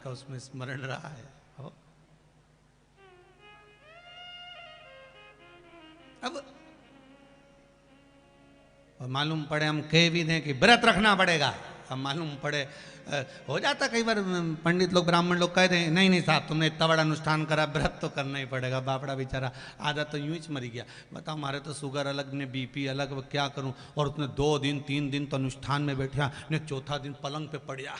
का उसमें स्मरण रहा है। अब मालूम पड़े हम कह भी दें कि व्रत रखना पड़ेगा, अब मालूम पड़े हो जाता कई बार पंडित लोग ब्राह्मण लोग कह दें नहीं नहीं साहब तुमने इतना बड़ा अनुष्ठान करा, व्रत तो करना ही पड़ेगा। बापड़ा बेचारा आधा तो यूं ही मर गया। बताओ हमारे तो शुगर अलग ने बीपी अलग, वो क्या करूं। और उसने 2 दिन 3 दिन तो अनुष्ठान में बैठा ने, चौथा दिन पलंग पे पड़ गया।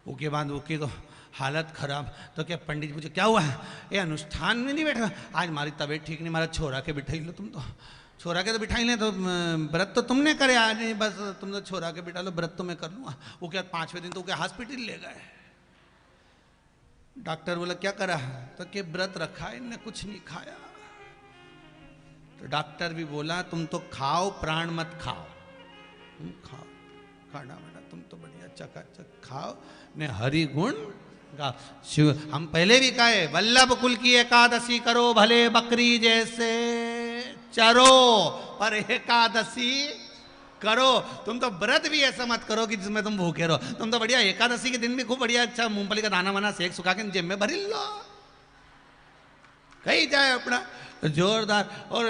उसके बाद उसकी तो हालत खराब। तो क्या पंडित जी पूछे क्या हुआ है? ये अनुष्ठान में नहीं बैठा, आज हमारी तबीयत ठीक नहीं, हमारा छोरा के बिठाई लो। तुम तो छोरा के तो बिठाई लें, तो व्रत तो तुमने करे आज नहीं, बस तुम तो छोरा के बिठा लो, व्रत तो मैं कर लूँगा। वो क्या 5वें दिन तो क्या हॉस्पिटल ले गए। डॉक्टर बोला क्या करा? तो क्या व्रत रखा है, इनने कुछ नहीं खाया। तो डॉक्टर भी बोला तुम तो खाओ प्राण मत खाओ, तुम खाओ खाना वाना तुम तो बढ़िया चकाचक खाओ ने हरि गुण गा। शिव हम पहले भी कहे वल्लभ कुल की एकादशी करो, भले बकरी जैसे चरो पर एकादशी करो। तुम तो व्रत भी ऐसा मत करो कि जिसमें तुम भूखे रहो। तुम तो बढ़िया एकादशी के दिन भी खूब बढ़िया अच्छा मूंगफली का दाना वाना सेक सुखा के जेब में भरी लो, कहीं जाए अपना जोरदार। और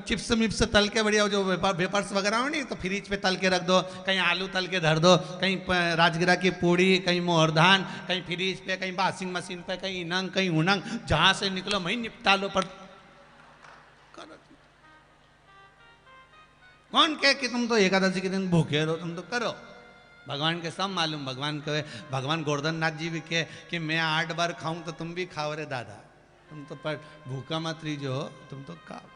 चिप्स मिप्स तल के बढ़िया जो वेपर्स वगैरह हो नहीं, तो फ्रिज पे तल के रख दो, कहीं आलू तल के धर दो, कहीं राजगिरा की पूड़ी, कहीं मोहरधान, कहीं फ्रिज पे, कहीं वॉशिंग मशीन पे, कहीं इनंग कहीं उनंग, जहां से निकलो वहीं निपटा लो। पर कौन कहे कि तुम तो एकादशी के दिन भूखे रहो, तुम तो करो। भगवान के सब मालूम। भगवान गोवर्धन नाथ जी भी कहे कि मैं 8 बार खाऊं तो तुम भी खाओ रे दादा, तुम तो पर भूखा मत रहिजो, तुम तो खाओ।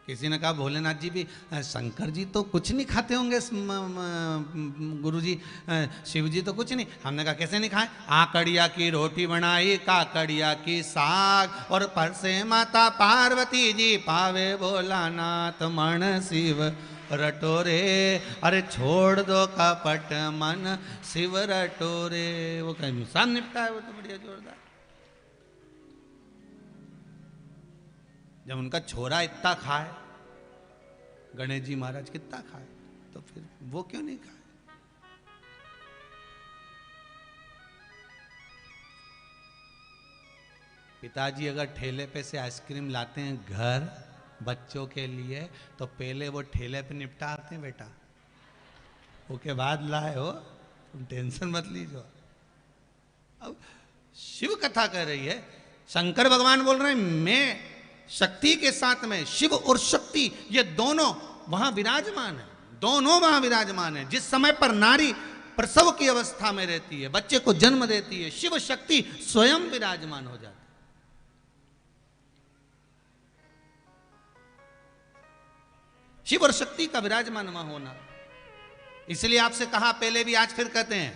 किसी ने कहा भोलेनाथ जी भी शंकर जी तो कुछ नहीं खाते होंगे, गुरु जी शिव जी तो कुछ नहीं। हमने कहा कैसे नहीं खाए? आकड़िया की रोटी बनाई, काकड़िया की साग, और परसे माता पार्वती जी पावे भोलानाथ मन शिव रटोरे। अरे छोड़ दो कपट मन शिव रटोरे। वो कहीं सब निपटा है, वो तो बढ़िया जोरदार। जब उनका छोरा इतना खाए, गणेश जी महाराज कितना खाए, तो फिर वो क्यों नहीं खाए? पिताजी अगर ठेले पे से आइसक्रीम लाते हैं घर बच्चों के लिए, तो पहले वो ठेले पे निपटाते हैं बेटा, उसके बाद लाए हो, तुम टेंशन मत लीजिए। अब शिव कथा कर रही है, शंकर भगवान बोल रहे हैं मैं शक्ति के साथ में, शिव और शक्ति ये दोनों वहां विराजमान है, दोनों वहां विराजमान है। जिस समय पर नारी प्रसव की अवस्था में रहती है, बच्चे को जन्म देती है, शिव शक्ति स्वयं विराजमान हो जाती है। शिव और शक्ति का विराजमान वहां होना, इसलिए आपसे कहा पहले भी, आज फिर कहते हैं,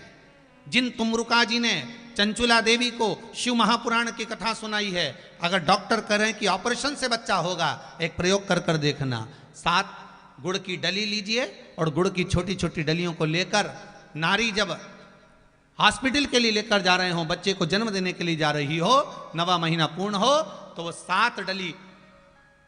जिन तुमरुका जी ने चंचुला देवी को शिव महापुराण की कथा सुनाई है, अगर डॉक्टर करें कि ऑपरेशन से बच्चा होगा, एक प्रयोग कर कर देखना। 7 गुड़ की डली लीजिए और गुड़ की छोटी छोटी डलियों को लेकर नारी जब हॉस्पिटल के लिए लेकर जा रहे हो, बच्चे को जन्म देने के लिए जा रही हो, 9वां महीना पूर्ण हो, तो वो 7 डली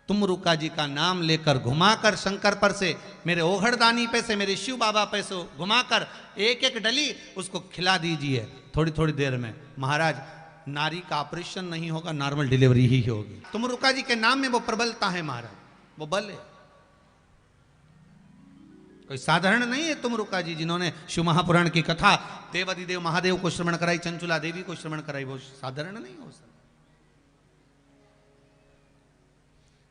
तुमरुका जी का नाम लेकर घुमाकर शंकर पर से, मेरे ओघड़दानी पे से, मेरे शिव बाबा पे से घुमाकर एक एक डली उसको खिला दीजिए। थोड़ी थोड़ी देर में महाराज नारी का ऑपरेशन नहीं होगा, नॉर्मल डिलीवरी ही होगी। तुमरुका जी के नाम में वो प्रबलता है महाराज, वो बल है, कोई साधारण नहीं है तुमरुका जी, जिन्होंने शिव महापुराण की कथा देवादिदेव महादेव को श्रवण कराई, चंचुला देवी को श्रवण कराई, वो साधारण नहीं हो सकता।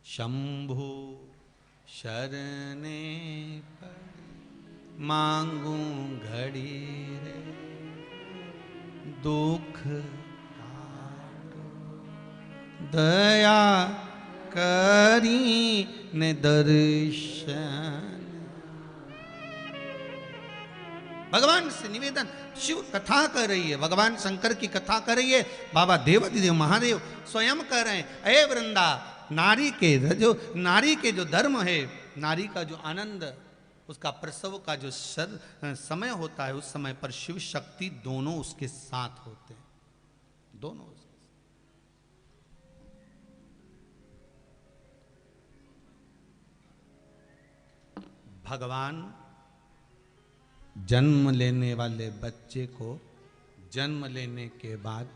शंभु शरणे मांगू घड़ी रे, दुख काटो दया करी ने दर्शन। भगवान से निवेदन, शिव कथा कर रही है, भगवान शंकर की कथा कर रही है, बाबा देवादिदेव महादेव स्वयं कर रहे हैं, अये वृंदा, नारी के जो धर्म है, नारी का जो आनंद, उसका प्रसव का जो समय होता है, उस समय पर शिव शक्ति दोनों उसके साथ होते हैं, दोनों उसके साथ। भगवान जन्म लेने वाले बच्चे को जन्म लेने के बाद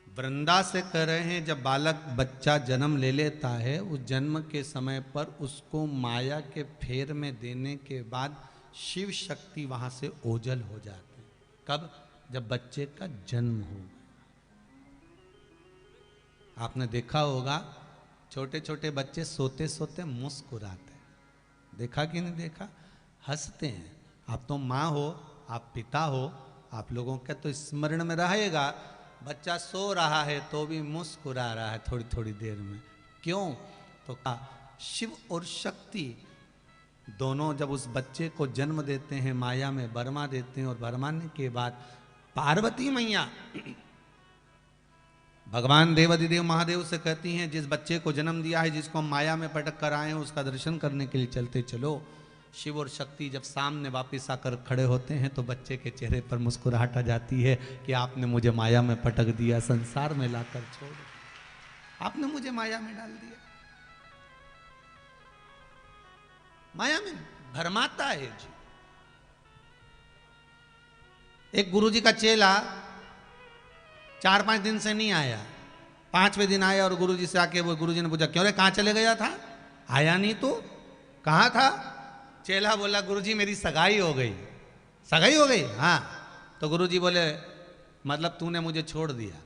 वृंदा से कह रहे हैं, जब बालक बच्चा जन्म ले लेता है उस जन्म के समय पर उसको माया के फेर में देने के बाद शिव शक्ति वहां से ओझल हो जाती है। कब? जब बच्चे का जन्म हो। आपने देखा होगा छोटे छोटे बच्चे सोते सोते मुस्कुराते हैं, देखा कि नहीं देखा? हंसते हैं। आप तो माँ हो, आप पिता हो, आप लोगों के तो स्मरण में रहेगा, बच्चा सो रहा है तो भी मुस्कुरा रहा है थोड़ी थोड़ी देर में। क्यों? तो शिव और शक्ति दोनों जब उस बच्चे को जन्म देते हैं, माया में बरमा देते हैं, और बरमाने के बाद पार्वती मैया भगवान देवाधिदेव महादेव से कहती हैं, जिस बच्चे को जन्म दिया है, जिसको हम माया में पटक कर आए हैं, उसका दर्शन करने के लिए चलते चलो। शिव और शक्ति जब सामने वापस आकर खड़े होते हैं तो बच्चे के चेहरे पर मुस्कुराहट आ जाती है कि आपने मुझे माया में पटक दिया, संसार में लाकर छोड़, आपने मुझे माया में डाल दिया। माया में भरमाता है जी। एक गुरुजी का चेला 4-5 दिन से नहीं आया, 5वें दिन आया और गुरुजी से आके वो गुरुजी ने पूछा, क्यों रे कहाँ चले गया था, आया नहीं तू, कहाँ था? चेला बोला, गुरुजी मेरी सगाई हो गई। सगाई हो गई? हाँ। तो गुरुजी बोले, मतलब तूने मुझे छोड़ दिया।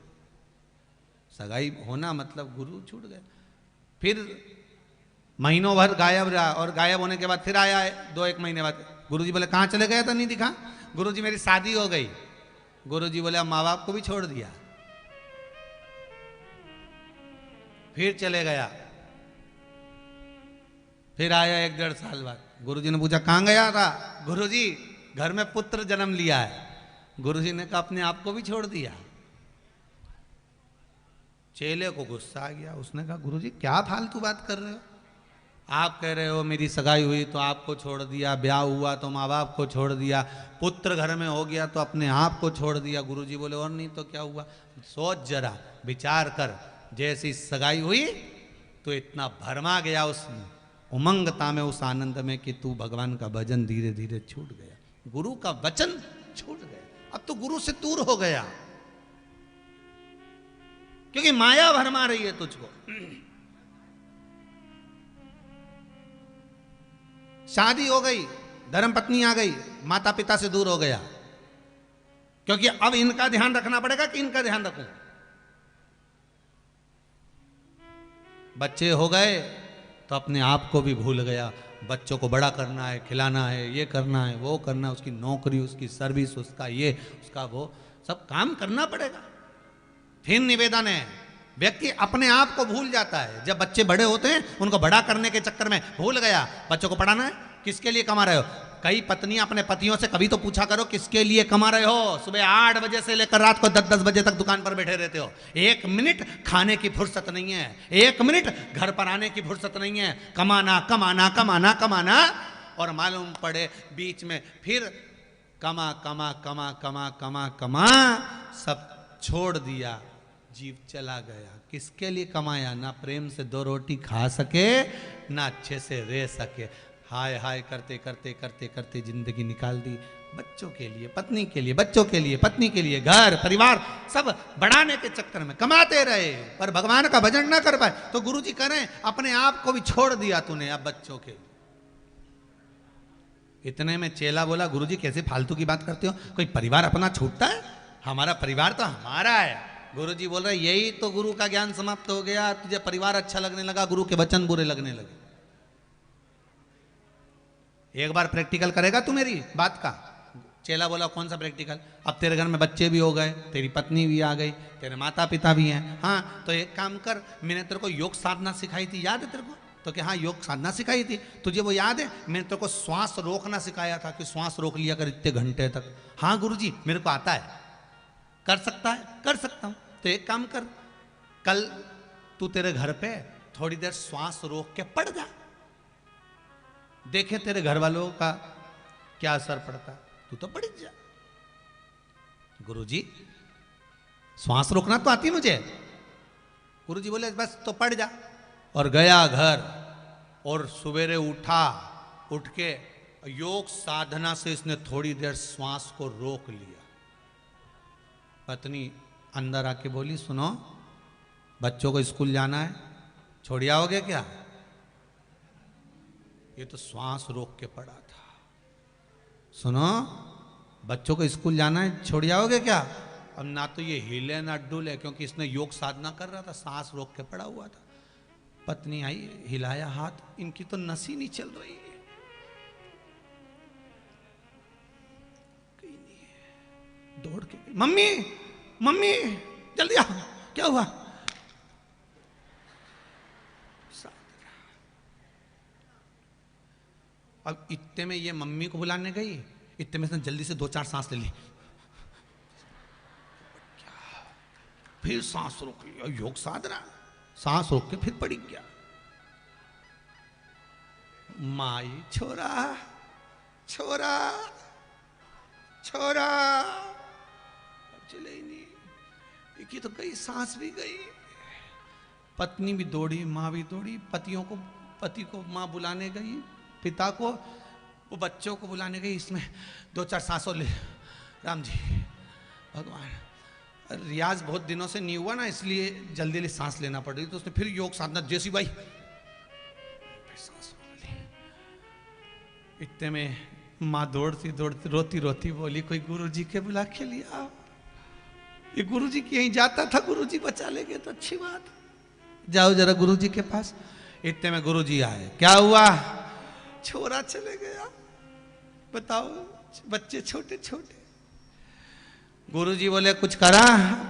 सगाई होना मतलब गुरु छूट गए। फिर महीनों भर गायब रहा, और गायब होने के बाद फिर आया है 2-1 महीने बाद। गुरुजी बोले, कहाँ चले गया था, नहीं दिखा? गुरुजी मेरी शादी हो गई। गुरुजी बोले, माँ बाप को भी छोड़ दिया। फिर चले गया, फिर आया 1-1.5 साल बाद। गुरुजी ने पूछा, कहाँ गया था? गुरुजी घर में पुत्र जन्म लिया है। गुरुजी ने कहा, अपने आप को भी छोड़ दिया। चेले को गुस्सा आ गया, उसने कहा, गुरुजी क्या फालतू बात कर रहे हो? आप कह रहे हो मेरी सगाई हुई तो आपको छोड़ दिया, ब्याह हुआ तो माँ बाप को छोड़ दिया, पुत्र घर में हो गया तो अपने आप को छोड़ दिया। गुरुजी बोले, और नहीं तो क्या हुआ? सोच जरा, विचार कर, जैसी सगाई हुई तो इतना भरमा गया उस उमंगता में, उस आनंद में कि तू भगवान का भजन धीरे धीरे छूट गया, गुरु का वचन छूट गया, अब तो गुरु से दूर हो गया, क्योंकि माया भरमा रही है तुझको। शादी हो गई, धर्म पत्नी आ गई, माता पिता से दूर हो गया, क्योंकि अब इनका ध्यान रखना पड़ेगा कि इनका ध्यान रखूं। बच्चे हो गए तो अपने आप को भी भूल गया, बच्चों को बड़ा करना है, खिलाना है, ये करना है, वो करना है, उसकी नौकरी, उसकी सर्विस, उसका ये, उसका वो, सब काम करना पड़ेगा। फिर निवेदन है, व्यक्ति अपने आप को भूल जाता है। जब बच्चे बड़े होते हैं उनको बड़ा करने के चक्कर में भूल गया, बच्चों को पढ़ाना है, किसके लिए कमा रहे हो? कई पत्नियां अपने पतियों से कभी तो पूछा करो, किसके लिए कमा रहे हो? सुबह 8 बजे से लेकर रात को 10-10 बजे तक दुकान पर बैठे रहते हो, 1 मिनट खाने की फुर्सत नहीं है, 1 मिनट घर पर आने की फुर्सत नहीं है, कमाना कमाना कमाना कमाना। और मालूम पड़े बीच में फिर कमा कमा कमा कमा कमा कमा सब छोड़ दिया, जीव चला गया। किसके लिए कमाया? ना प्रेम से 2 रोटी खा सके, ना अच्छे से रह सके, हाय हाय करते करते करते करते जिंदगी निकाल दी। बच्चों के लिए, पत्नी के लिए, बच्चों के लिए, पत्नी के लिए, घर परिवार सब बढ़ाने के चक्कर में कमाते रहे, पर भगवान का भजन ना कर पाए। तो गुरुजी कह रहे हैं, अपने आप को भी छोड़ दिया तूने अब बच्चों के लिए। इतने में चेला बोला, गुरुजी कैसे फालतू की बात करते हो, कोई परिवार अपना छूटता है? हमारा परिवार तो हमारा है। गुरुजी बोल रहे, यही तो गुरु का ज्ञान समाप्त हो गया, तुझे परिवार अच्छा लगने लगा, गुरु के वचन बुरे लगने लगे। एक बार प्रैक्टिकल करेगा तू मेरी बात का? चेला बोला, कौन सा प्रैक्टिकल? अब तेरे घर में बच्चे भी हो गए, तेरी पत्नी भी आ गई, तेरे माता पिता भी हैं, हाँ तो एक काम कर, मैंने तेरे को योग साधना सिखाई थी, याद है तेरे को? तो क्या हाँ योग साधना सिखाई थी तुझे, वो याद है? मैंने तेरे को श्वास रोकना सिखाया था कि श्वास रोक लिया कर इतने घंटे तक। हाँ गुरुजी मेरे को आता है, कर सकता है? कर सकता हूं। तो एक काम कर, कल तू तेरे घर पे थोड़ी देर श्वास रोक के पड़ जा, देखे तेरे घर वालों का क्या असर पड़ता, तू तो पड़ जा। गुरुजी श्वास रोकना तो आती मुझे। गुरुजी बोले, बस तो पड़ जा। और गया घर, और सवेरे उठा, उठ के योग साधना से इसने थोड़ी देर श्वास को रोक लिया। पत्नी अंदर आके बोली, सुनो बच्चों को स्कूल जाना है, छोड़ आओगे क्या? ये तो श्वास रोक के पड़ा था। सुनो बच्चों को स्कूल जाना है, छोड़ आओगे क्या? अब ना तो ये हिले ना डुले, क्योंकि इसने योग साधना कर रहा था, सांस रोक के पड़ा हुआ था। पत्नी आई, हिलाया हाथ, इनकी तो नस ही नहीं चल रही है। कहीं नहीं है। दौड़ के मम्मी मम्मी जल्दी आ, क्या हुआ? अब इतने में ये मम्मी को बुलाने गई, इतने में इसने जल्दी से 2-4 सांस ले ली, फिर सांस रोक लिया। योग साधना, सांस रोक के फिर पड़ी गया। माई छोरा छोरा छोरा, चले ही नहीं, एक तो गई, सांस भी गई। पत्नी भी दौड़ी, माँ भी दौड़ी, पति को माँ बुलाने गई, पिता को, वो बच्चों को बुलाने गई। इसमें 2-4 सांसों ले, राम जी भगवान, रियाज बहुत दिनों से नहीं हुआ ना, इसलिए जल्दी जल्दी सांस लेना पड़ रही। तो उसने फिर योग साधना, जैसी भाई सांस ली। इतने में माँ दौड़ती दौड़ती रोती रोती बोली, कोई गुरुजी के बुला के लिया। ये गुरुजी के यहीं जाता था, गुरुजी बचा लेंगे तो अच्छी बात, जाओ जरा गुरुजी के पास। इतने में गुरुजी आए, क्या हुआ? छोरा चले गया। बताओ, बच्चे छोटे छोटे। गुरुजी बोले कुछ करा?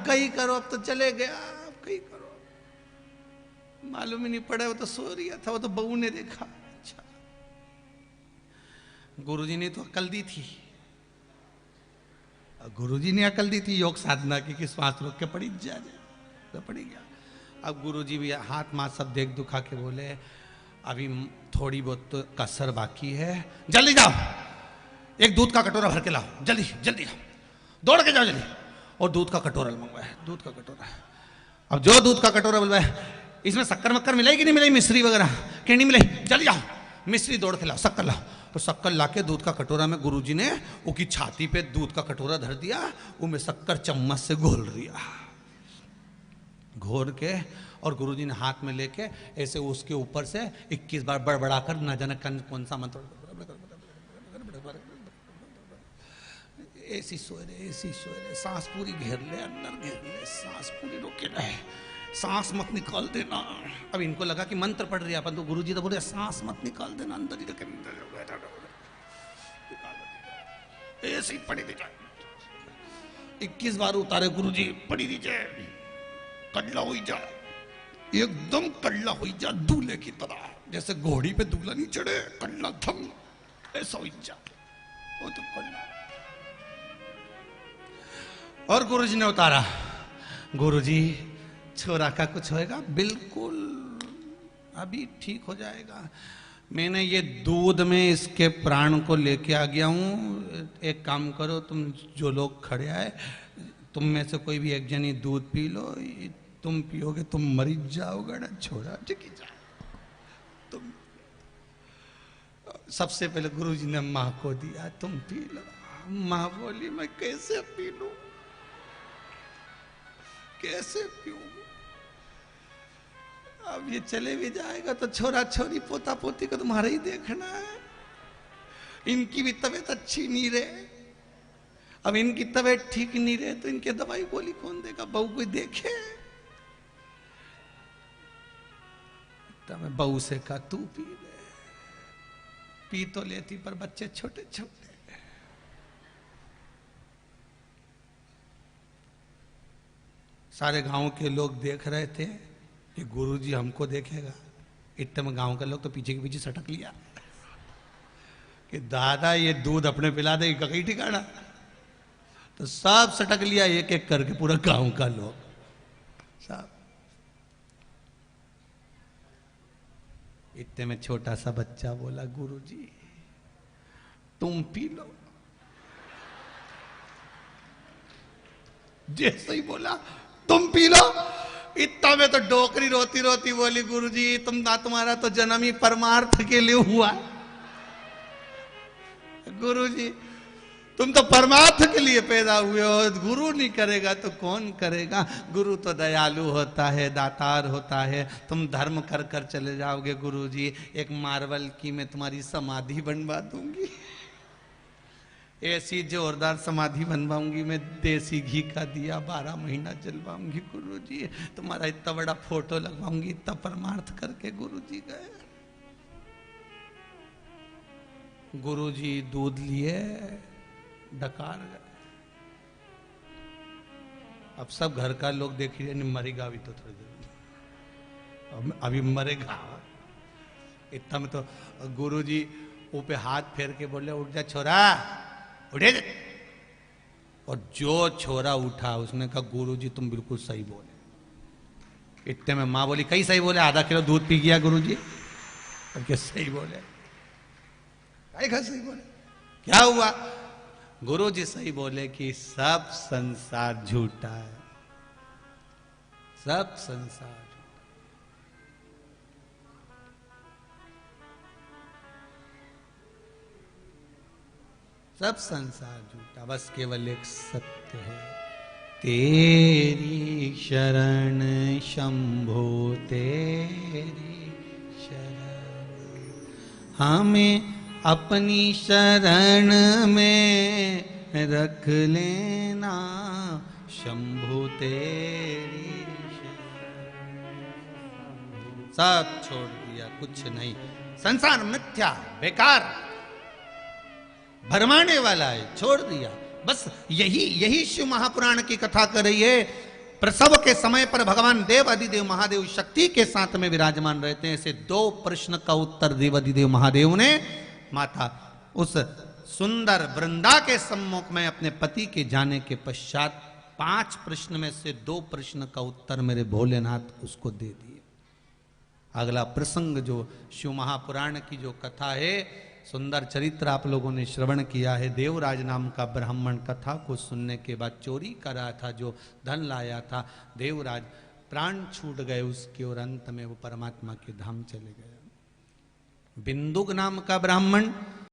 कहीं करो, अब तो चले गया, अब कहीं करो। मालूम ही नहीं पड़ा, वो तो सो रहा था, वो तो बहू ने देखा। अच्छा, गुरुजी ने तो अकल दी थी, गुरुजी ने अकल दी थी योग साधना की, श्वास रोक के पड़ी जा तो पड़ी गया। अब गुरुजी भी हाथ माथ सब देख दुखा के बोले, अभी थोड़ी बहुत तो कसर बाकी है, जल्दी जाओ, एक दूध का कटोरा भर के लाओ, जल्दी जल्दी जाओ, दौड़ के जाओ जल्दी। और दूध का कटोरा मंगवाया, दूध का कटोरा। अब जो दूध का कटोरा बुलवाया, इसमें शक्कर मक्कर मिलेगी नहीं मिलेगी, मिश्री वगैरह कहीं नहीं मिलेगी, जल्दी जाओ मिश्री दौड़ के लाओ, शक्कर लाओ। तो शक्कर लाके दूध का कटोरा में गुरुजी ने उसकी छाती पे दूध का कटोरा धर दिया, उसमें शक्कर चम्मच से घोल दिया, घोर के, और गुरुजी ने हाथ में लेके ऐसे उसके ऊपर से 21 बार बड़बड़ा कर, न जाने कौन सा मंत्र, ऐसी सोए रहे, सांस पूरी घेर ले, अंदर घेर ले, सांस पूरी रोके रहे, सांस मत निकाल देना। अब इनको लगा कि मंत्र पढ़ रही है अपन, तो गुरुजी तो बोले सांस मत निकाल देना, अंदर ही रखे, ऐसे ही पड़ी दीजिए। 21 बार उतारे गुरुजी, पड़ी दीजिए, कल्ला हुई जा, एकदम कल्ला हुई जा, दूल्हे की तरह, जैसे घोड़ी पे दूल्हा नहीं चढ़े, कल्ला थम, ऐसा हुई जा, वो तो कल्ला। और गुरुजी ने उतारा, गुरुजी छोरा का कुछ होएगा? बिल्कुल, अभी ठीक हो जाएगा। मैंने ये दूध में इसके प्राण को लेके आ गया हूं। एक काम करो, तुम जो लोग खड़े आए, तुम में से कोई भी एक जनी दूध पी लो, तुम पियोगे तुम मरी जाओगे ना, छोड़ा टिकी जा तुम। सबसे पहले गुरुजी ने माँ को दिया, तुम पी लो। माँ बोली मैं कैसे पी लूं, कैसे पीऊं? अब ये चले भी जाएगा तो छोरा छोरी पोता पोती को तुम्हारा ही देखना है, इनकी भी तबीयत अच्छी नहीं रहे। अब इनकी तबीयत ठीक नहीं रहे तो इनके दवाई गोली कौन देगा? बहू कोई देखे? तो मैं बहू से कहा तू पी ले, पी तो लेती पर बच्चे छोटे छोटे। सारे गांव के लोग देख रहे थे कि गुरुजी हमको देखेगा। इतने में गांव के लोग तो पीछे के पीछे सटक लिया कि दादा ये दूध अपने पिला दे, कहीं ठिकाना। तो सब सटक लिया एक एक करके, पूरा गांव का लोग सब। इतने में छोटा सा बच्चा बोला गुरुजी तुम पी लो। जैसे ही बोला तुम पी लो, इतना में तो डोकरी रोती रोती बोली, गुरुजी तुम्हारा तो जन्म ही परमार्थ के लिए हुआ है। गुरुजी तुम तो परमार्थ के लिए पैदा हुए हो, गुरु नहीं करेगा तो कौन करेगा? गुरु तो दयालु होता है, दातार होता है। तुम धर्म कर कर चले जाओगे गुरुजी, एक मार्बल की मैं तुम्हारी समाधि बनवा दूंगी, ऐसी जोरदार समाधि बनवाऊंगी मैं, देसी घी का दिया 12 महीना जलवाऊंगी गुरुजी, तुम्हारा इतना बड़ा फोटो लगवाऊंगी। इतना परमार्थ करके गुरुजी गए। गुरुजी दूध लिए, डकार गए। अब सब घर का लोग देख रहे, मरेगा भी तो थोड़ी देर, अभी मरेगा। इतना में तो गुरुजी ऊपर हाथ फेर के बोले, उठ जा छोरा, उठे। और जो छोरा उठा उसने कहा, गुरुजी तुम बिल्कुल सही बोले। इतने में माँ बोली, कई सही बोले, आधा किलो दूध पी गया गुरुजी। क्या सही बोले? सही बोले? क्या हुआ? गुरुजी सही बोले कि सब संसार झूठा है, सब संसार। सब संसार झूठा, बस केवल एक सत्य है। तेरी शरण शंभो, तेरी शरण, हमें अपनी शरण में रख लेना शंभो, तेरी शरण। सब छोड़ दिया, कुछ नहीं। संसार मिथ्या, बेकार, भरमाने वाला है, छोड़ दिया। बस यही शिव महापुराण की कथा कर रही है। प्रसव के समय पर भगवान देव अधिदेव महादेव शक्ति के साथ में विराजमान रहते हैं। ऐसे 2 प्रश्न का उत्तर देव अधिदेव महादेव ने माता उस सुंदर वृंदा के सम्मुख में अपने पति के जाने के पश्चात 5 प्रश्न में से 2 प्रश्न का उत्तर मेरे भोलेनाथ उसको दे दिए। अगला प्रसंग जो शिव महापुराण की जो कथा है, सुंदर चरित्र आप लोगों ने श्रवण किया है। देवराज नाम का ब्राह्मण कथा को सुनने के बाद चोरी कर रहा था, जो धन लाया था, देवराज प्राण छूट गए उसके, और अंत में वो परमात्मा के धाम चले गए। बिंदुक नाम का ब्राह्मण